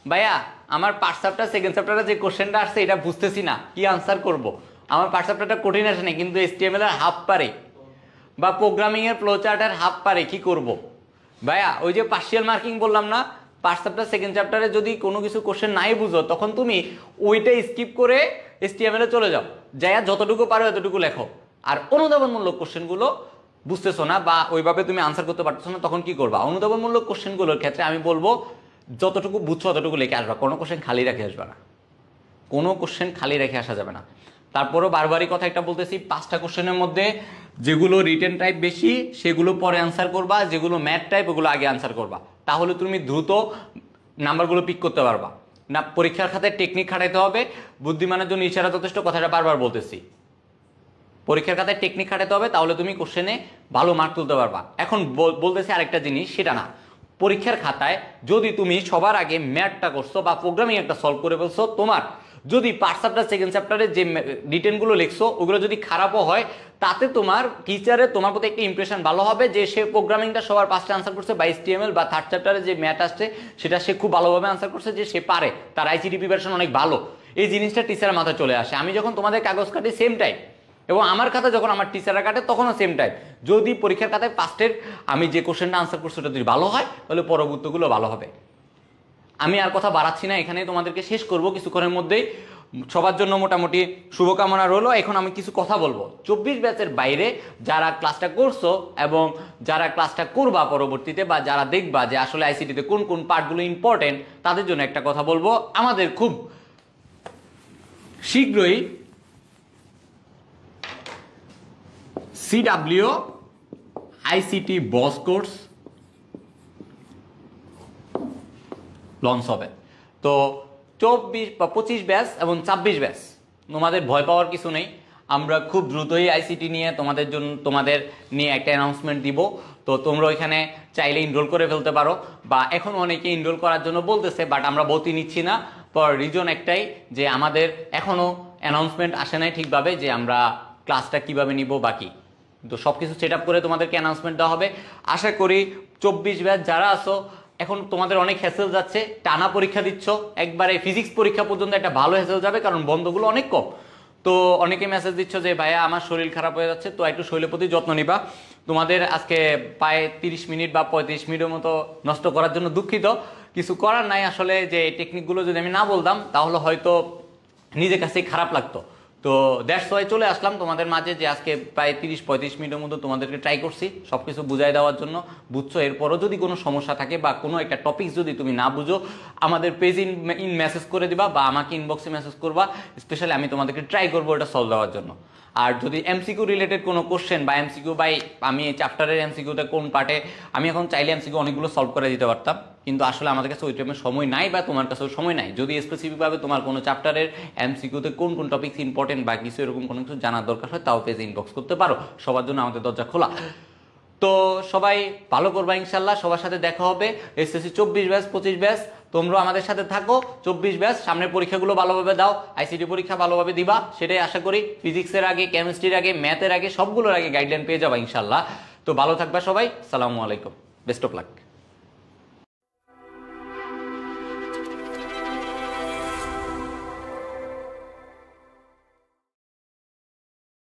ভাইয়া আমার ফার্স্ট চ্যাপ্টার সেকেন্ড চ্যাপ্টারে যে কোশ্চেনটা আসছে এটা বুঝতেছি না, কি আনসার করব? আমার ফার্স্ট চ্যাপ্টারটা কঠিন আসে না, কিন্তু HTML এর হাফ পারে বা প্রোগ্রামিং এর ফ্লো চার্টের হাফ পারে, কি করব? ভাইয়া ওই যে পার্সিয়াল মার্কিং বললাম না, ফার্স্ট চ্যাপ্টার সেকেন্ড চ্যাপ্টারে যদি কোনো কিছু কোশ্চেন নাই বুঝো, তখন তুমি ওইটা স্কিপ করে HTML এ চলে যাও, যাইয়া যতটুকু পারো এতটুকু লেখো। আর অনুধাবনমূলক কোশ্চেনগুলো বুঝতেছো না বা ওইভাবে তুমি আনসার করতে পারতেছো না, তখন কি করবা? অনুধাবনমূলক কোশ্চেনগুলোর ক্ষেত্রে আমি বলবো যতটুকু বুঝছো ততটুকু লিখে আসবা, কোনো কোশ্চেন খালি রেখে আসবা না, কোনো কোশ্চেন খালি রেখে আসা যাবে না। তারপরও বারবারই কথা একটা বলতেছি, 5টা কোশ্চেনের মধ্যে যেগুলো রিটেন টাইপ বেশি সেগুলো পরে আনসার করবা, যেগুলো ম্যাথ টাইপ ওগুলো আগে আনসার করবা, তাহলে তুমি দ্রুত নাম্বারগুলো পিক করতে পারবা না। পরীক্ষার খাতায় টেকনিক খাটাইতে হবে, বুদ্ধিমানের জন্য ইশারা যথেষ্ট, কথাটা বারবার বলতেছি। পরীক্ষার খাতায় টেকনিক খাটাতে হবে, তাহলে তুমি কোশ্চেনে ভালো মার্ক তুলতে পারবা। এখন বলতেছি আরেকটা জিনিস, সেটা না, পরীক্ষার খাতায় যদি তুমি সবার আগে ম্যাথটা করছো বা প্রোগ্রামিং একটা সলভ করে ফেলছো, তোমার যদি ফার্স্ট চ্যাপ্টার সেকেন্ড চ্যাপ্টারে যে রিটেনগুলো লিখছো ওগুলো যদি খারাপও হয়, তাতে তোমার টিচারের তোমার প্রতি একটা ইমপ্রেশন ভালো হবে যে সে প্রোগ্রামিংটা সবার 5টা আনসার করছে, বা HTML বা থার্ড চ্যাপ্টারে যে ম্যাথ আসছে সেটা সে খুব ভালোভাবে আনসার করছে, যে সে পারে, তার ICT প্রিপারেশন অনেক ভালো। এই জিনিসটা টিচারের মাথায় চলে আসে। আমি যখন তোমাদের কাগজ কাটি সেম টাইম, এবং আমার খাতা যখন আমার টিচাররা কাটে তখনও সেম টাইম। যদি পরীক্ষার খাতায় ফার্স্টের আমি যে কোশ্চেনটা আনসার করছি ওটা যদি ভালো হয়, তাহলে পরবর্তীগুলো ভালো হবে। আমি আর কথা বাড়াচ্ছি না, এখানেই তোমাদেরকে শেষ করব কিছুক্ষণের মধ্যেই। সবার জন্য মোটামুটি শুভকামনা রইলো। এখন আমি কিছু কথা বলবো 24 ব্যাচের বাইরে যারা ক্লাসটা করছো এবং যারা ক্লাসটা করবা পরবর্তীতে, বা যারা দেখবা যে আসলে ICT-তে কোন কোন পার্টগুলো ইম্পর্টেন্ট, তাদের জন্য একটা কথা বলবো। আমাদের খুব শীঘ্রই CW ICT বস কোর্স লঞ্চ হবে। তো 24 বা 25 ব্যাচ এবং 26 ব্যাচ, তোমাদের ভয় পাওয়ার কিছু নেই। আমরা খুব দ্রুতই ICT নিয়ে তোমাদের নিয়ে একটা অ্যানাউন্সমেন্ট দিব। তো তোমরা ওইখানে চাইলে এনরোল করে ফেলতে পারো, বা এখন অনেকে এনরোল করার জন্য বলতেছে, বাট আমরা ভর্তি নিচ্ছি না। ফর রিজন একটাই, যে আমাদের এখনো অ্যানাউন্সমেন্ট আসে নাই ঠিকভাবে যে আমরা ক্লাসটা কিভাবে নিব বাকি। তো সবকিছু সেট আপ করে তোমাদেরকে অ্যানাউন্সমেন্ট দেওয়া হবে। আশা করি 24 ব্যাচ যারা আছো, এখন তোমাদের অনেক হ্যাসেল যাচ্ছে, টানা পরীক্ষা দিচ্ছ, একবারে ফিজিক্স পরীক্ষা পর্যন্ত একটা ভালো হ্যাসেল যাবে, কারণ বন্ধগুলো অনেক কম। তো অনেকে মেসেজ দিচ্ছ যে ভাইয়া আমার শরীর খারাপ হয়ে যাচ্ছে, তো একটু শরীরের প্রতি যত্ন নিবা। তোমাদের আজকে প্রায় 30 মিনিট বা 35 মিনিটের মতো নষ্ট করার জন্য দুঃখিত। কিছু করার নাই, আসলে যে টেকনিকগুলো যদি আমি না বলতাম তাহলে হয়তো নিজের কাছেই খারাপ লাগতো। তো দ্যাটস ওয়াই চলে আসলাম তোমাদের মাঝে, যে আজকে প্রায় 30-35 মিনিটের মতো তোমাদেরকে ট্রাই করছি সব কিছু বুঝাই দেওয়ার জন্য। বুঝছো, এরপরও যদি কোনো সমস্যা থাকে বা কোনো একটা টপিক যদি তুমি না বুঝো, আমাদের পেজ ইন মেসেজ করে দিবা বা আমাকে ইনবক্সে মেসেজ করবা, স্পেশালি আমি তোমাদেরকে ট্রাই করবো এটা সলভ দেওয়ার জন্য। আর যদি এমসিকিউ রিলেটেড কোনো কোশ্চেন বা এমসিকিউ বাই আমি এই চ্যাপ্টারের এমসিকিউতে কোন পার্টে, আমি এখন চাইলে এমসিকিউ অনেকগুলো সলভ করে দিতে পারতাম, কিন্তু আসলে আমাদের কাছে ওই টাইমে সময় নাই বা তোমার কাছেও সময় নাই। যদি স্পেসিফিকভাবে তোমার কোনো চ্যাপ্টারের এমসিকিউতে কোন কোন টপিকস ইম্পর্টেন্ট বা কিছু এরকম কোনো কিছু জানার দরকার হয়, তাও পেজে ইনবক্স করতে পারো। সবার জন্য আমাদের দরজা খোলা। তো সবাই ভালো করবা ইনশাল্লাহ, সবার সাথে দেখা হবে। এসএসসি 24 ব্যাচ 25 ব্যাচ তোমরা আমাদের সাথে থাকো। 24 ব্যাচ সামনের পরীক্ষাগুলো ভালোভাবে দাও, আইসিটি পরীক্ষা ভালোভাবে দিবা, সেটাই আশা করি। ফিজিক্সের আগে, কেমিস্ট্রির আগে, ম্যাথের আগে, সবগুলোর আগে গাইডলাইন পেয়ে যাবা ইনশাল্লাহ। তো ভালো থাকবা সবাই, আসসালামু আলাইকুম, বেস্ট অফ লাক।